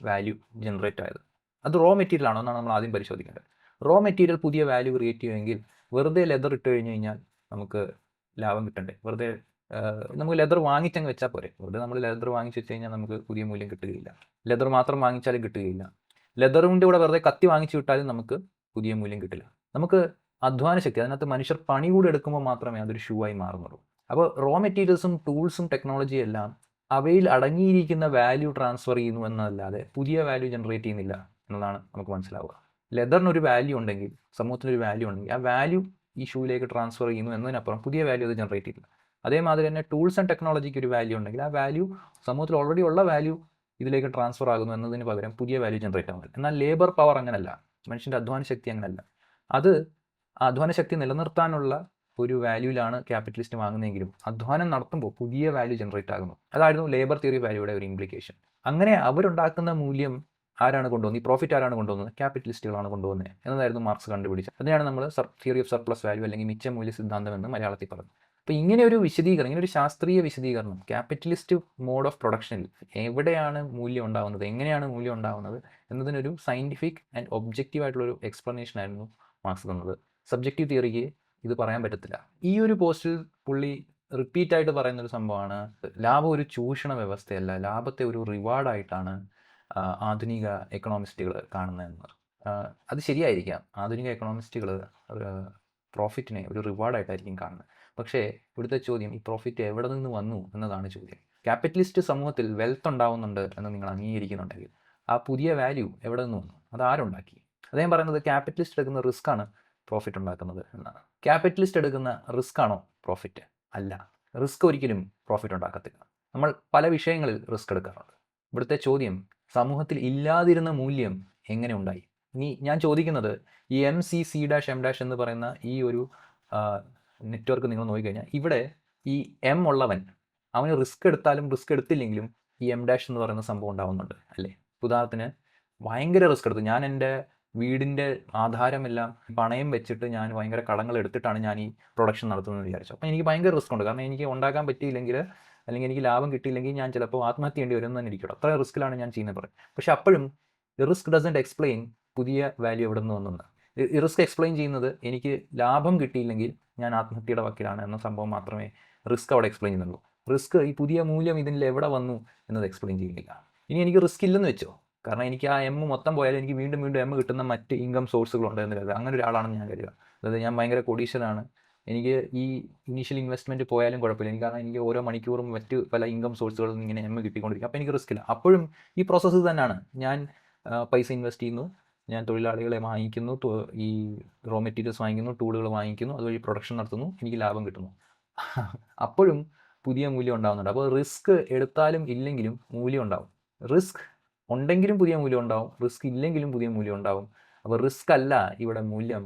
S1: വാല്യൂ ജനറേറ്റ് ആയത്. അത് റോ മെറ്റീരിയൽ ആണോ എന്നാണ് നമ്മൾ ആദ്യം പരിശോധിക്കേണ്ടത്. റോ മെറ്റീരിയൽ പുതിയ വാല്യൂ ക്രിയേറ്റ് ചെയ്യുമെങ്കിൽ വെറുതെ ലെതർ ഇട്ട് കഴിഞ്ഞ് കഴിഞ്ഞാൽ നമുക്ക് ലാഭം കിട്ടണ്ടേ? വെറുതെ നമുക്ക് ലെതർ വാങ്ങിച്ചങ്ങ് വെച്ചാൽ പോരെ. വെറുതെ നമ്മൾ ലെതർ വാങ്ങിച്ച് വെച്ച് കഴിഞ്ഞാൽ നമുക്ക് പുതിയ മൂല്യം കിട്ടുകയില്ല. ലെതർ മാത്രം വാങ്ങിച്ചാലും കിട്ടുകയില്ല. ലെതറിൻ്റെ കൂടെ വെറുതെ കത്തി വാങ്ങിച്ച് വിട്ടാലും നമുക്ക് പുതിയ മൂല്യം കിട്ടില്ല. നമുക്ക് അധ്വാന ശക്തി, അതിനകത്ത് മനുഷ്യർ പണി കൂടി എടുക്കുമ്പോൾ മാത്രമേ അതൊരു ഷൂ ആയി മാറുന്നുള്ളൂ. അപ്പോൾ റോ മെറ്റീരിയൽസും ടൂൾസും ടെക്നോളജിയും എല്ലാം അവയിൽ അടങ്ങിയിരിക്കുന്ന വാല്യൂ ട്രാൻസ്ഫർ ചെയ്യുന്നു എന്നതല്ലാതെ പുതിയ വാല്യൂ ജനറേറ്റ് ചെയ്യുന്നില്ല എന്നതാണ് നമുക്ക് മനസ്സിലാവുക. ലെതറിനൊരു വാല്യൂ ഉണ്ടെങ്കിൽ, സമൂഹത്തിനൊരു വാല്യൂ ഉണ്ടെങ്കിൽ, ആ വാല്യൂ ഈ ഷൂയിലേക്ക് ട്രാൻസ്ഫർ ചെയ്യുന്നു എന്നതിനപ്പുറം പുതിയ വാല്യൂ അത് ജനറേറ്റ് ചെയ്യില്ല. അതേമാതിരി തന്നെ ടൂൾസ് ആൻഡ് ടെക്നോളജിക്ക് ഒരു വാല്യൂ ഉണ്ടെങ്കിൽ, ആ വാല്യൂ സമൂഹത്തിൽ ഓൾറെഡി ഉള്ള വാല്യൂ ഇതിലേക്ക് ട്രാൻസ്ഫർ ആകുന്നു എന്നതിന് പകരം പുതിയ വാല്യൂ ജനറേറ്റ് ആകുന്നില്ല. എന്നാൽ ലേബർ പവർ അങ്ങനല്ല, മനുഷ്യൻ്റെ അധ്വാന ശക്തി അങ്ങനല്ല. അത് ആ അധ്വാന ശക്തി നിലനിർത്താനുള്ള ഒരു വാല്യൂവിലാണ് ക്യാപിറ്റലിസ്റ്റ് വാങ്ങുന്നതെങ്കിലും അധ്വാനം നടത്തുമ്പോൾ പുതിയ വാല്യൂ ജനറേറ്റ് ആകുന്നു. അതായിരുന്നു ലേബർ തിയറി വാല്യൂയുടെ ഒരു ഇംപ്ലിക്കേഷൻ. അങ്ങനെ അവരുണ്ടാക്കുന്ന മൂല്യം ആരാണ് കൊണ്ടുവന്നത്? ഈ പ്രോഫിറ്റ് ആരാണ് കൊണ്ടുവന്നത്? ക്യാപിറ്റലിസ്റ്റുകളാണ് കൊണ്ടുവന്നത് എന്നതായിരുന്നു മാർക്സ് കണ്ടുപിടിച്ചത്. അതിനെയാണ് നമ്മൾ തിയറി ഓഫ് സർപ്ലസ് വാല്യൂ അല്ലെങ്കിൽ മിച്ച മൂല്യ സിദ്ധാന്തം എന്ന് മലയാളത്തിൽ പറഞ്ഞു. അപ്പോൾ ഇങ്ങനെ ഒരു വിശദീകരണം, ഇങ്ങനെ ഒരു ശാസ്ത്രീയ വിശദീകരണം ക്യാപിറ്റലിസ്റ്റ് മോഡ് ഓഫ് പ്രൊഡക്ഷനിൽ എവിടെയാണ് മൂല്യം ഉണ്ടാകുന്നത്, എങ്ങനെയാണ് മൂല്യം ഉണ്ടാകുന്നത് എന്നതിനൊരു സയൻറ്റിഫിക് ആൻഡ് ഒബ്ജക്റ്റീവ് ആയിട്ടുള്ളൊരു എക്സ്പ്ലനേഷൻ ആയിരുന്നു മാർക്സ് തന്നത്. സബ്ജക്റ്റീവ് തിയറിക്ക് ഇത് പറയാൻ പറ്റത്തില്ല. ഈ ഒരു പോസ്റ്റിൽ പുള്ളി റിപ്പീറ്റ് ആയിട്ട് പറയുന്നൊരു സംഭവമാണ്, ലാഭം ഒരു ചൂഷണ വ്യവസ്ഥയല്ല, ലാഭത്തെ ഒരു റിവാർഡായിട്ടാണ് ആധുനിക എക്കണോമിസ്റ്റുകൾ കാണുന്നതെന്ന്. അത് ശരിയായിരിക്കാം, ആധുനിക എക്കണോമിസ്റ്റുകൾ പ്രോഫിറ്റിനെ ഒരു റിവാർഡായിട്ടായിരിക്കും കാണുന്നത്. പക്ഷേ ഇവിടുത്തെ ചോദ്യം, ഈ പ്രോഫിറ്റ് എവിടെ നിന്ന് വന്നു എന്നതാണ് ചോദ്യം. ക്യാപിറ്റലിസ്റ്റ് സമൂഹത്തിൽ വെൽത്ത് ഉണ്ടാവുന്നുണ്ട് എന്ന് നിങ്ങൾ അംഗീകരിക്കുന്നുണ്ടെങ്കിൽ ആ പുതിയ വാല്യൂ എവിടെ നിന്ന് വന്നു? അത് ആരുണ്ടാക്കി? അദ്ദേഹം പറയുന്നത് ക്യാപിറ്റലിസ്റ്റ് എടുക്കുന്ന റിസ്ക് ആണ് പ്രോഫിറ്റ് ഉണ്ടാക്കുന്നത് എന്നാണ്. ക്യാപിറ്റലിസ്റ്റ് എടുക്കുന്ന റിസ്ക് ആണോ പ്രോഫിറ്റ്? അല്ല, റിസ്ക് ഒരിക്കലും പ്രോഫിറ്റ് ഉണ്ടാക്കത്തില്ല. നമ്മൾ പല വിഷയങ്ങളിൽ റിസ്ക് എടുക്കാറുണ്ട്. ഇവിടുത്തെ ചോദ്യം, സമൂഹത്തിൽ ഇല്ലാതിരുന്ന മൂല്യം എങ്ങനെ ഉണ്ടായി? ഇനി ഞാൻ ചോദിക്കുന്നത്, ഈ MC C'M' എന്ന് പറയുന്ന ഈ ഒരു നെറ്റ്വർക്ക് നിങ്ങൾ നോക്കിക്കഴിഞ്ഞാൽ ഇവിടെ ഈ എം ഉള്ളവൻ അവന് റിസ്ക് എടുത്താലും റിസ്ക് എടുത്തില്ലെങ്കിലും ഈ M' എന്ന് പറയുന്ന സംഭവം ഉണ്ടാവുന്നുണ്ട് അല്ലേ? ഉദാഹരണത്തിന് ഭയങ്കര റിസ്ക് എടുത്തു, ഞാൻ എൻ്റെ വീടിൻ്റെ ആധാരമെല്ലാം പണയം വെച്ചിട്ട് ഞാൻ ഭയങ്കര കടങ്ങൾ എടുത്തിട്ടാണ് ഞാൻ ഈ പ്രൊഡക്ഷൻ നടത്തുന്നതെന്ന് വിചാരിച്ചു. അപ്പോൾ എനിക്ക് ഭയങ്കര റിസ്ക് ഉണ്ട്, കാരണം എനിക്ക് ഉണ്ടാക്കാൻ പറ്റിയില്ലെങ്കിൽ അല്ലെങ്കിൽ എനിക്ക് ലാഭം കിട്ടിയില്ലെങ്കിൽ ഞാൻ ചിലപ്പോൾ ആത്മഹത്യ ചെയ്യേണ്ടി വരും എന്ന് ഇരിക്കട്ടെ, അത്ര റിസ്ക്കിലാണ് ഞാൻ ചെയ്യുന്നത് പറയും. പക്ഷെ അപ്പോഴും റിസ്ക് ഡസൻറ്റ് എക്സ്പ്ലെയിൻ പുതിയ വാല്യൂ എവിടെ നിന്ന് വന്നത്. ഈ റിസ്ക് എക്സ്പ്ലെയിൻ ചെയ്യുന്നത് എനിക്ക് ലാഭം കിട്ടിയില്ലെങ്കിൽ ഞാൻ ആത്മഹത്യയുടെ വക്കിലാണ് എന്ന സംഭവം മാത്രമേ റിസ്ക് അവിടെ എക്സ്പ്ലെയിൻ ചെയ്യുന്നുള്ളൂ. റിസ്ക്, ഈ പുതിയ മൂല്യം ഇതിൽ എവിടെ വന്നു എന്നത് എക്സ്പ്ലെയിൻ ചെയ്യുന്നില്ല. ഇനി എനിക്ക് റിസ്ക് ഇല്ലെന്ന് വെച്ചോ, കാരണം എനിക്ക് ആ എം മൊത്തം പോയാലും എനിക്ക് വീണ്ടും വീണ്ടും എം കിട്ടുന്ന മറ്റ് ഇൻകം സോഴ്സുകളുണ്ട് എന്ന് കരുതുക. അങ്ങനെ ഒരാളാണെന്ന് ഞാൻ കരുതുക. അതായത് ഞാൻ ഭയങ്കര കോടീശ്വരനാണ്, എനിക്ക് ഈ ഇനീഷ്യൽ ഇൻവെസ്റ്റ്മെൻറ്റ് പോയാലും കുഴപ്പമില്ല. എനിക്ക് കാരണം എനിക്ക് ഓരോ മണിക്കൂറും മറ്റ് പല ഇൻകം സോഴ്സുകളിൽ നിന്ന് ഇങ്ങനെ കിട്ടിക്കൊണ്ടിരിക്കും. അപ്പോൾ എനിക്ക് റിസ്ക് ഇല്ല. അപ്പോഴും ഈ പ്രോസസ്സ് തന്നെയാണ്. ഞാൻ പൈസ ഇൻവെസ്റ്റ് ചെയ്യുന്നു, ഞാൻ തൊഴിലാളികളെ വാങ്ങിക്കുന്നു, ഈ റോ മെറ്റീരിയൽസ് വാങ്ങിക്കുന്നു, ടൂളുകൾ വാങ്ങിക്കുന്നു, അതുവഴി പ്രൊഡക്ഷൻ നടത്തുന്നു, എനിക്ക് ലാഭം കിട്ടുന്നു. അപ്പോഴും പുതിയ മൂല്യം ഉണ്ടാകുന്നുണ്ട്. അപ്പോൾ റിസ്ക് എടുത്താലും ഇല്ലെങ്കിലും മൂല്യം ഉണ്ടാവും. റിസ്ക് ഉണ്ടെങ്കിലും പുതിയ മൂല്യം ഉണ്ടാവും, റിസ്ക് ഇല്ലെങ്കിലും പുതിയ മൂല്യം ഉണ്ടാവും. അപ്പോൾ റിസ്ക് അല്ല ഇവിടെ മൂല്യം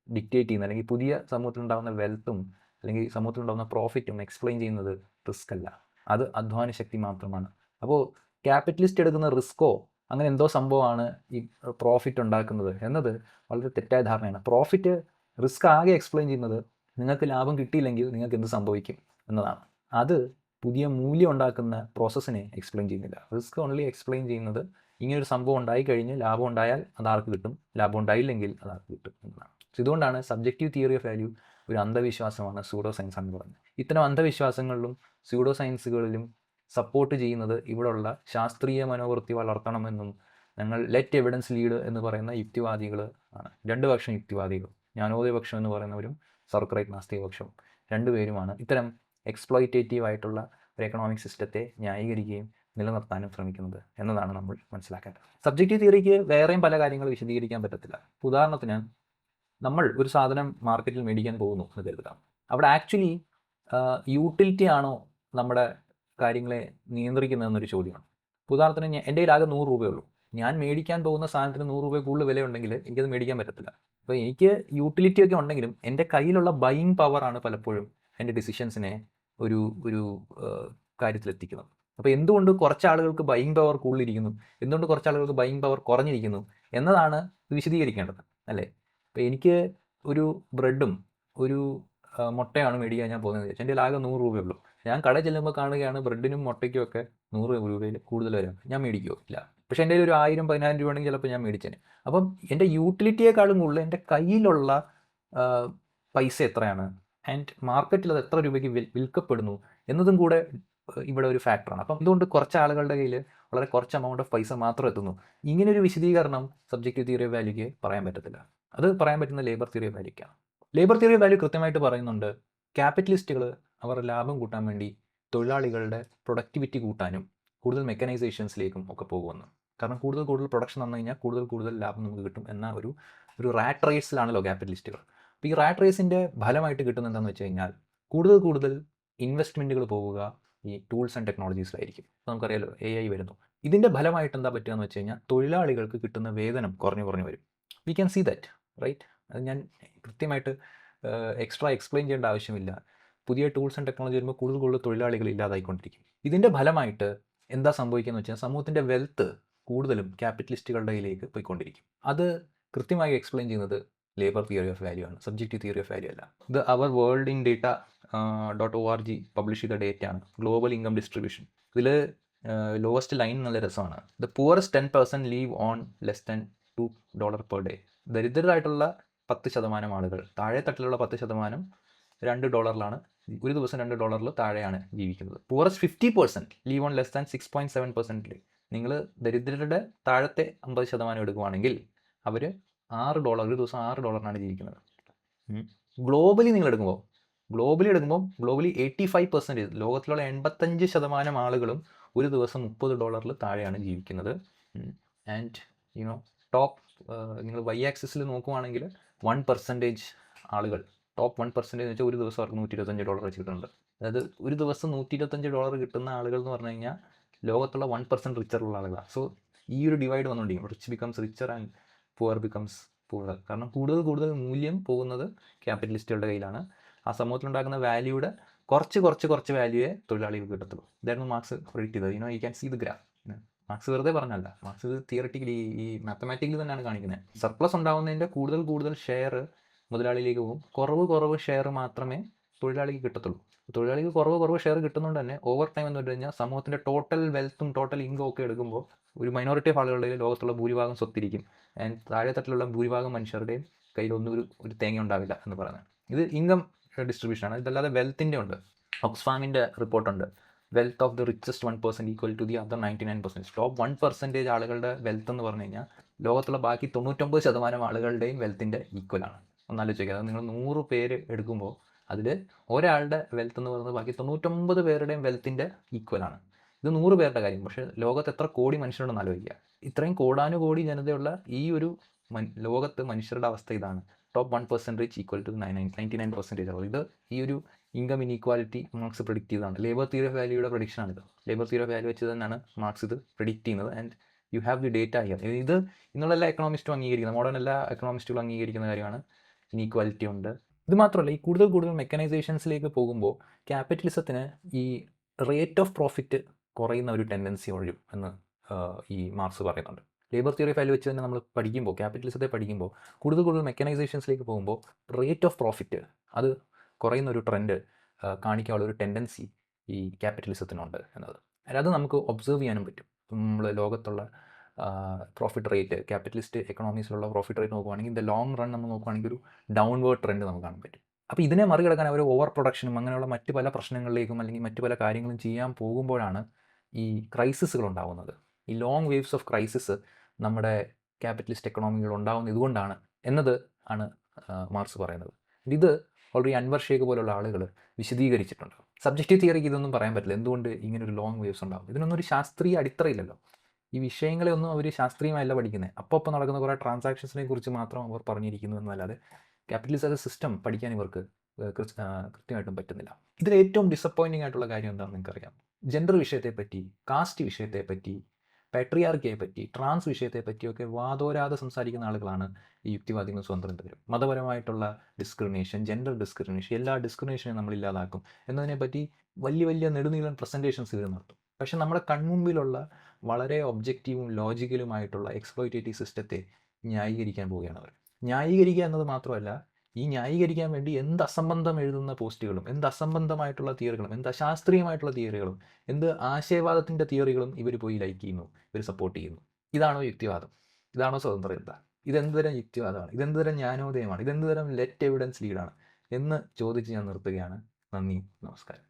S1: ഡിക്റ്റേറ്റ് ചെയ്യുന്നത്, അല്ലെങ്കിൽ പുതിയ സമൂഹത്തിലുണ്ടാകുന്ന വെൽത്തും അല്ലെങ്കിൽ സമൂഹത്തിലുണ്ടാകുന്ന പ്രോഫിറ്റും എക്സ്പ്ലെയിൻ ചെയ്യുന്നത് റിസ്ക് അല്ല, അത് അധ്വാന ശക്തി മാത്രമാണ്. അപ്പോൾ ക്യാപിറ്റലിസ്റ്റ് എടുക്കുന്ന റിസ്കോ അങ്ങനെ എന്തോ സംഭവമാണ് ഈ പ്രോഫിറ്റ് ഉണ്ടാക്കുന്നത് എന്നത് വളരെ തെറ്റായ ധാരണയാണ്. പ്രോഫിറ്റ് റിസ്ക് ആകെ എക്സ്പ്ലെയിൻ ചെയ്യുന്നത് നിങ്ങൾക്ക് ലാഭം കിട്ടിയില്ലെങ്കിൽ നിങ്ങൾക്ക് എന്ത് സംഭവിക്കും എന്നതാണ്. അത് പുതിയ മൂല്യം ഉണ്ടാക്കുന്ന പ്രോസസ്സിനെ എക്സ്പ്ലെയിൻ ചെയ്യുന്നില്ല. റിസ്ക് ഓൺലി എക്സ്പ്ലെയിൻ ചെയ്യുന്നത് ഇങ്ങനൊരു സംഭവം ഉണ്ടായിക്കഴിഞ്ഞ് ലാഭം ഉണ്ടായാൽ അതാർക്ക് കിട്ടും, ലാഭം ഉണ്ടായില്ലെങ്കിൽ അതാർക്ക് കിട്ടും എന്നതാണ്. ഇതുകൊണ്ടാണ് സബ്ജക്റ്റീവ് തിയറി ഓഫ് വാല്യൂ ഒരു അന്ധവിശ്വാസമാണ്, സ്യൂഡോ സയൻസ് എന്ന് പറയുന്നത്. ഇത്തരം അന്ധവിശ്വാസങ്ങളിലും സ്യൂഡോ സയൻസുകളിലും സപ്പോർട്ട് ചെയ്യുന്നത് ഇവിടെയുള്ള ശാസ്ത്രീയ മനോവൃത്തി വളർത്തണമെന്നും ഞങ്ങൾ ലെറ്റ് എവിഡൻസ് ലീഡ് എന്ന് പറയുന്ന യുക്തിവാദികൾ ആണ്. രണ്ട് പക്ഷം യുക്തിവാദികൾ, ജ്ഞാനോദയപക്ഷം എന്ന് പറയുന്നവരും സർക്കുലൈറ്റ് നാസ്തികപക്ഷവും രണ്ടുപേരുമാണ് ഇത്തരം എക്സ്പ്ലോയിറ്റേറ്റീവ് ആയിട്ടുള്ള ഒരു എക്കണോമിക് സിസ്റ്റത്തെ ന്യായീകരിക്കുകയും നിലനിർത്താനും ശ്രമിക്കുന്നത് എന്നതാണ് നമ്മൾ മനസ്സിലാക്കേണ്ടത്. സബ്ജക്റ്റീവ് തിയറിക്ക് വേറെയും പല കാര്യങ്ങൾ വിശദീകരിക്കാൻ പറ്റത്തില്ല. ഉദാഹരണത്തിന്, നമ്മൾ ഒരു സാധനം മാർക്കറ്റിൽ മേടിക്കാൻ പോകുന്നു എന്ന് കരുതുക. അവിടെ ആക്ച്വലി യൂട്ടിലിറ്റി ആണോ നമ്മുടെ കാര്യങ്ങളെ നിയന്ത്രിക്കുന്നതെന്നൊരു ചോദ്യമാണ്. ഉദാഹരണത്തിന് എൻ്റെ കയ്യിൽ ആകെ 100 രൂപയുള്ളൂ. ഞാൻ മേടിക്കാൻ പോകുന്ന സാധനത്തിന് 100 രൂപ കൂടുതൽ വിലയുണ്ടെങ്കിൽ എനിക്കത് മേടിക്കാൻ പറ്റത്തില്ല. അപ്പോൾ എനിക്ക് യൂട്ടിലിറ്റി ഒക്കെ ഉണ്ടെങ്കിലും എൻ്റെ കയ്യിലുള്ള ബൈയിങ് പവറാണ് പലപ്പോഴും എൻ്റെ ഡിസിഷൻസിനെ ഒരു കാര്യത്തിലെത്തിക്കുന്നത്. അപ്പോൾ എന്തുകൊണ്ട് കുറച്ച് ആളുകൾക്ക് ബൈയിങ് പവർ കൂടുതലിരിക്കുന്നു, എന്തുകൊണ്ട് കുറച്ച് ആളുകൾക്ക് ബൈയിങ് പവർ കുറഞ്ഞിരിക്കുന്നു എന്നതാണ് വിശദീകരിക്കേണ്ടത്, അല്ലേ? അപ്പോൾ എനിക്ക് ഒരു ബ്രെഡും ഒരു മുട്ടയാണ് മേടിക്കാൻ ഞാൻ പോകുന്നത് വെച്ചാൽ എൻ്റെ ആകെ 100 രൂപയുള്ളൂ. ഞാൻ കടയിൽ ചെല്ലുമ്പോൾ കാണുകയാണ് ബ്രെഡിനും മുട്ടയ്ക്കും ഒക്കെ 100 രൂപയിൽ കൂടുതൽ വരും. ഞാൻ മേടിക്കുമോ? ഇല്ല. പക്ഷേ എൻ്റെ ഒരു 1000-10,000 രൂപ ഉണ്ടെങ്കിൽ ചിലപ്പോൾ ഞാൻ മേടിച്ചേനെ. അപ്പം എൻ്റെ യൂട്ടിലിറ്റിയേക്കാളും കൂടുതൽ എൻ്റെ കയ്യിലുള്ള പൈസ എത്രയാണ്, ആൻഡ് മാർക്കറ്റിൽ അത് എത്ര രൂപയ്ക്ക് വിൽക്കപ്പെടുന്നു എന്നതും കൂടെ ഇവിടെ ഒരു ഫാക്ടറാണ്. അപ്പം എന്തുകൊണ്ട് കുറച്ച് ആളുകളുടെ കയ്യിൽ വളരെ കുറച്ച് എമൗണ്ട് ഓഫ് പൈസ മാത്രം എത്തുന്നു? ഇങ്ങനൊരു വിശദീകരണം സബ്ജക്റ്റീവ് തിയറി ഓഫ് വാല്യൂക്ക് പറയാൻ പറ്റത്തില്ല. അത് പറയാൻ പറ്റുന്ന ലേബർ തിയറി ഓഫ് വാല്യൂക്കാണ്. ലേബർ തിയറി ഓഫ് വാല്യൂ കൃത്യമായിട്ട് പറയുന്നുണ്ട്, ക്യാപിറ്റലിസ്റ്റുകൾ അവർ ലാഭം കൂട്ടാൻ വേണ്ടി തൊഴിലാളികളുടെ പ്രൊഡക്ടിവിറ്റി കൂട്ടാനും കൂടുതൽ മെക്കനൈസേഷൻസിലേക്കും ഒക്കെ പോകുമെന്ന്. കാരണം കൂടുതൽ പ്രൊഡക്ഷൻ വന്നു കഴിഞ്ഞാൽ കൂടുതൽ ലാഭം നമുക്ക് കിട്ടും എന്ന ഒരു റാറ്റ് റേസിലാണല്ലോ ക്യാപിറ്റലിസ്റ്റുകൾ. അപ്പോൾ ഈ റാറ്റ് റേസിൻ്റെ ഫലമായിട്ട് കിട്ടുന്നത് എന്താണെന്ന് വെച്ച് കഴിഞ്ഞാൽ കൂടുതൽ ഇൻവെസ്റ്റ്മെൻറ്റുകൾ പോവുക ഈ ടൂൾസ് ആൻഡ് ടെക്നോളജീസിലായിരിക്കും. അപ്പോൾ നമുക്കറിയാലോ AI വരുന്നു. ഇതിൻ്റെ ഫലമായിട്ട് എന്താ പറ്റുക എന്ന് വെച്ച് കഴിഞ്ഞാൽ തൊഴിലാളികൾക്ക് കിട്ടുന്ന വേതനം കുറഞ്ഞു വരും. We can see that, right? അത് ഞാൻ കൃത്യമായിട്ട് എക്സ്ട്രാ എക്സ്പ്ലെയിൻ ചെയ്യേണ്ട ആവശ്യമില്ല. പുതിയ ടൂൾസ് ആൻഡ് ടെക്നോളജി വരുമ്പോൾ കൂടുതൽ തൊഴിലാളികൾ ഇല്ലാതായിക്കൊണ്ടിരിക്കും. ഇതിൻ്റെ ഫലമായിട്ട് എന്താ സംഭവിക്കുന്നത് വെച്ചാൽ സമൂഹത്തിൻ്റെ വെൽത്ത് കൂടുതലും ക്യാപിറ്റലിസ്റ്റുകളുടെ കയ്യിലേക്ക് പോയിക്കൊണ്ടിരിക്കും. അത് കൃത്യമായി എക്സ്പ്ലെയിൻ ചെയ്യുന്നത് ലേബർ തിയറി ഓഫ് വാല്യൂ ആണ്, സബ്ജക്റ്റീവ് തിയറി ഓഫ് വാല്യൂ അല്ല. ഇത് അവർ world in data .org publish ചെയ്ത ഡേറ്റയാണ്, ഗ്ലോബൽ ഇൻകം ഡിസ്ട്രിബ്യൂഷൻ. ഇതിൽ ലോവസ്റ്റ് ലൈൻ നല്ല രസമാണ്. The poorest 10% live on less than $2 per day. ദരിദ്രരായിട്ടുള്ള 10% ആളുകൾ, താഴെ തട്ടിലുള്ള 10% $2 ഒരു ദിവസം $2 താഴെയാണ് ജീവിക്കുന്നത്. Poorest 50% leave on less than 6.7%. നിങ്ങൾ ദരിദ്രരുടെ താഴത്തെ 50% എടുക്കുകയാണെങ്കിൽ അവർ $6, ഒരു ദിവസം $6 ജീവിക്കുന്നത്. ഗ്ലോബലി നിങ്ങൾ എടുക്കുമ്പോൾ ഗ്ലോബലി 85%, ലോകത്തിലുള്ള 85% ആളുകളും ഒരു ദിവസം $30 താഴെയാണ് ജീവിക്കുന്നത്. ആൻഡ് ടോപ്പ് നിങ്ങൾ Y ആക്സിസിൽ നോക്കുവാണെങ്കിൽ 1% ആളുകൾ, ടോപ്പ് 1% എന്ന് വെച്ചാൽ ഒരു ദിവസം അവർക്ക് $125 വെച്ച് കിട്ടുന്നുണ്ട്. അതായത് ഒരു ദിവസം $125 കിട്ടുന്ന ആളുകൾ എന്ന് പറഞ്ഞു കഴിഞ്ഞാൽ ലോകത്തുള്ള 1% റിച്ചറുള്ള ആളുകളാണ്. സോ ഈ ഒരു ഡിവൈഡ് വന്നുകൊണ്ടിരിക്കും. Rich becomes richer and poor becomes poor. കാരണം കൂടുതൽ മൂല്യം പോകുന്നത് ക്യാപിറ്റലിസ്റ്റുകളുടെ കയ്യിലാണ്. ആ സമൂഹത്തിലുണ്ടാക്കുന്ന വാല്യൂയുടെ കുറച്ച് വാല്യൂയെ തൊഴിലാളികൾക്ക് കിട്ടത്തുള്ളൂ. ഇതായിരുന്നു മാർക്സ് പ്രെഡിക്റ്റ് ചെയ്തത്. You can see the graph. Marx വെറുതെ പറഞ്ഞല്ല, മാർക്സ് തിയററ്റിക്കലി ഈ മാത്തമാറ്റിക്കലി തന്നെയാണ് കാണിക്കുന്നത്. സർപ്ലസ് ഉണ്ടാകുന്നതിൻ്റെ കൂടുതൽ ഷെയർ മുതലാളിയിലേക്ക് പോകും, കുറവ് ഷെയർ മാത്രമേ തൊഴിലാളിക്ക് കിട്ടത്തുള്ളൂ. തൊഴിലാളിക്ക് കുറവ് ഷെയർ കിട്ടുന്നതുകൊണ്ട് തന്നെ ഓവർ ടൈം എന്ന് പറഞ്ഞു കഴിഞ്ഞാൽ സമൂഹത്തിൻ്റെ ടോട്ടൽ വെൽത്തും ടോട്ടൽ ഇൻകം ഒക്കെ എടുക്കുമ്പോൾ ഒരു മൈനോറിറ്റി ഓഫ് ആളുകളുടെ ലോകത്തുള്ള ഭൂരിഭാഗം സ്വത്തിരിക്കും. ആൻഡ് താഴെ തട്ടിലുള്ള ഭൂരിഭാഗം മനുഷ്യരുടെയും കയ്യിലൊന്നും ഒരു തേങ്ങ ഉണ്ടാവില്ല എന്ന് പറയുന്നത്. ഇത് ഇൻകം ഡിസ്ട്രിബ്യൂഷനാണ്. ഇതല്ലാതെ വെൽത്തിൻ്റെ ഉണ്ട്. ഓക്സ്ഫാമിൻ്റെ റിപ്പോർട്ടുണ്ട്, wealth of the richest 1% equal to the other 99%. Top 1% ആളുകളുടെ വെൽത്ത് എന്ന് പറഞ്ഞു കഴിഞ്ഞാൽ ലോകത്തുള്ള ബാക്കി 99% ആളുകളുടെയും വെൽത്തിൻ്റെ ഈക്വലാണ്. ഒന്നാലോചിക്കുക. അത് നിങ്ങൾ 100 പേര് എടുക്കുമ്പോൾ അതിൽ ഒരാളുടെ വെൽത്ത് എന്ന് പറയുന്നത് ബാക്കി 99 പേരുടെയും വെൽത്തിൻ്റെ ഈക്വലാണ്. ഇത് 100 പേരുടെ കാര്യം. പക്ഷേ ലോകത്ത് എത്ര കോടി മനുഷ്യരുണ്ടെന്ന് ആലോചിക്കുക. ഇത്രയും കോടാനുകോടി ജനതയുള്ള ഈ ഒരു ലോകത്ത് മനുഷ്യരുടെ അവസ്ഥ ഇതാണ്. Top 1% equal to 99%. ഇത് ഈ ഒരു ഇൻകം ഇനീക്വാലിറ്റി മാർക്സ് പ്രെഡിക്റ്റ് ചെയ്തതാണ്. ലേബർ തിയറി ഓഫ് വാല്യൂയുടെ പ്രഡിക്ഷനാണിത്. ലേബർ തിയറി ഓഫ് വാല്യൂ വെച്ച് തന്നെയാണ് മാർക്സ് ഇത് പ്രെഡിക്റ്റ് ചെയ്യുന്നത്. And you have the data here. ഇത് ഇന്നുള്ള എല്ലാ എക്കണോമിസ്റ്റും അംഗീകരിക്കുന്നത്, മോഡേൺ എല്ലാ എക്കണോമിസ്റ്റുകളും അംഗീകരിക്കുന്ന കാര്യമാണ്. ഇനീക്വാലിറ്റി ഉണ്ട്. ഇത് മാത്രമല്ല, ഈ കൂടുതൽ മെക്കനൈസേഷൻസിലേക്ക് പോകുമ്പോൾ ക്യാപിറ്റലിസത്തിന് ഈ റേറ്റ് ഓഫ് പ്രോഫിറ്റ് കുറയുന്ന ഒരു ടെൻഡൻസി ഒഴിയും എന്ന് ഈ മാർക്സ് പറയുന്നുണ്ട്. ലേബർ തിയറി ഓഫ് വാല്യൂ വെച്ച് തന്നെ നമ്മൾ പഠിക്കുമ്പോൾ, ക്യാപിറ്റലിസത്തെ പഠിക്കുമ്പോൾ കൂടുതൽ മെക്കനൈസേഷൻസിലേക്ക് പോകുമ്പോൾ റേറ്റ് ഓഫ് പ്രോഫിറ്റ് അത് കുറയുന്ന ഒരു ട്രെൻഡ് കാണിക്കാനുള്ള ഒരു ടെൻഡൻസി ഈ ക്യാപിറ്റലിസത്തിനുണ്ട് എന്നത്. അത് നമുക്ക് ഒബ്സർവ് ചെയ്യാനും പറ്റും. നമ്മൾ ലോകത്തുള്ള പ്രോഫിറ്റ് റേറ്റ്, ക്യാപിറ്റലിസ്റ്റ് എക്കണോമീസിലുള്ള പ്രോഫിറ്റ് റേറ്റ് നോക്കുകയാണെങ്കിൽ ഇൻ ദ ലോങ് റൺ നമ്മൾ നോക്കുകയാണെങ്കിൽ ഒരു ഡൗൺവേർഡ് ട്രെൻഡ് നമുക്ക് കാണാൻ പറ്റും. അപ്പോൾ ഇതിനെ മറികടക്കാൻ അവർ ഓവർ പ്രൊഡക്ഷനും അങ്ങനെയുള്ള മറ്റ് പല പ്രശ്നങ്ങളിലേക്കും അല്ലെങ്കിൽ മറ്റ് പല കാര്യങ്ങളും ചെയ്യാൻ പോകുമ്പോഴാണ് ഈ ക്രൈസിസുകൾ ഉണ്ടാകുന്നത്. ഈ ലോങ് വേവ്സ് ഓഫ് ക്രൈസിസ് നമ്മുടെ ക്യാപിറ്റലിസ്റ്റ് എക്കണോമികൾ ഉണ്ടാകുന്നത് ഇതുകൊണ്ടാണ് എന്നത് ആണ് മാർക്സ് പറയുന്നത്. ഇത് ഓൾറെഡി അൻവർ ഷേഖ് പോലുള്ള ആളുകൾ വിശദീകരിച്ചിട്ടുണ്ട്. സബ്ജക്റ്റീവ് തിയറിക്ക് ഇതൊന്നും പറയാൻ പറ്റില്ല. എന്തുകൊണ്ട് ഇങ്ങനൊരു ലോങ് വേവ്സ് ഉണ്ടാകും? ഇതിനൊന്നും ഒരു ശാസ്ത്രീയ അടിത്തറയില്ലല്ലോ. ഈ വിഷയങ്ങളെ ഒന്നും അവർ ശാസ്ത്രീയമായല്ല പഠിക്കുന്നത്. അപ്പോൾ നടക്കുന്ന കുറേ ട്രാൻസാക്ഷൻസിനെ കുറിച്ച് മാത്രം അവർ പറഞ്ഞിരിക്കുന്നു എന്നല്ലാതെ ക്യാപിറ്റലിസ്റ്റ് ആസ് എ സിസ്റ്റം പഠിക്കാൻ ഇവർക്ക് കൃത്യമായിട്ടും പറ്റുന്നില്ല. ഇതിൽ ഏറ്റവും ഡിസപ്പോയിൻറ്റിംഗ് ആയിട്ടുള്ള കാര്യം എന്താണെന്ന് നിങ്ങൾക്കറിയാം. ജെൻഡർ വിഷയത്തെപ്പറ്റി, കാസ്റ്റ് വിഷയത്തെപ്പറ്റി, പാട്രിയാർക്കിയെ പറ്റി, ട്രാൻസ് വിഷയത്തെ പറ്റിയൊക്കെ വാദോരാതെ സംസാരിക്കുന്ന ആളുകളാണ് ഈ യുക്തിവാദികളും സ്വതന്ത്രരും. മതപരമായിട്ടുള്ള ഡിസ്ക്രിമിനേഷൻ, ജെൻഡർ ഡിസ്ക്രിമിനേഷൻ, എല്ലാ ഡിസ്ക്രിമിനേഷനെയും നമ്മൾ ഇല്ലാതാക്കും എന്നതിനെപ്പറ്റി വലിയ നെടുനീളൻ പ്രസൻറ്റേഷൻസ് ഇവർ നടത്തും. പക്ഷേ നമ്മുടെ കൺമുമ്പിലുള്ള വളരെ ഒബ്ജക്റ്റീവും ലോജിക്കലുമായിട്ടുള്ള എക്സ്പ്ലോയിറ്റേറ്റീവ് സിസ്റ്റത്തെ ന്യായീകരിക്കാൻ പോവുകയാണ് അവർ. ന്യായീകരിക്കുക എന്നത് മാത്രമല്ല, ഈ ന്യായീകരിക്കാൻ വേണ്ടി എന്ത് അസംബന്ധം എഴുതുന്ന പോസ്റ്റുകളും, എന്ത് അസംബന്ധമായിട്ടുള്ള തിയറികളും, എന്ത് അശാസ്ത്രീയമായിട്ടുള്ള തിയറികളും, എന്ത് ആശയവാദത്തിൻ്റെ തിയറികളും ഇവർ പോയി ലൈക്ക് ചെയ്യുന്നു, ഇവർ സപ്പോർട്ട് ചെയ്യുന്നു. ഇതാണോ യുക്തിവാദം? ഇതാണോ സ്വതന്ത്രത? ഇതെന്തുതരം യുക്തിവാദമാണ്? ഇതെന്തുതരം ജ്ഞാനോദയമാണ്? ഇതെന്തുതരം ലെറ്റ് എവിഡൻസ് ലീഡാണ് എന്ന് ചോദിച്ച് ഞാൻ നിർത്തുകയാണ്. നന്ദി, നമസ്കാരം.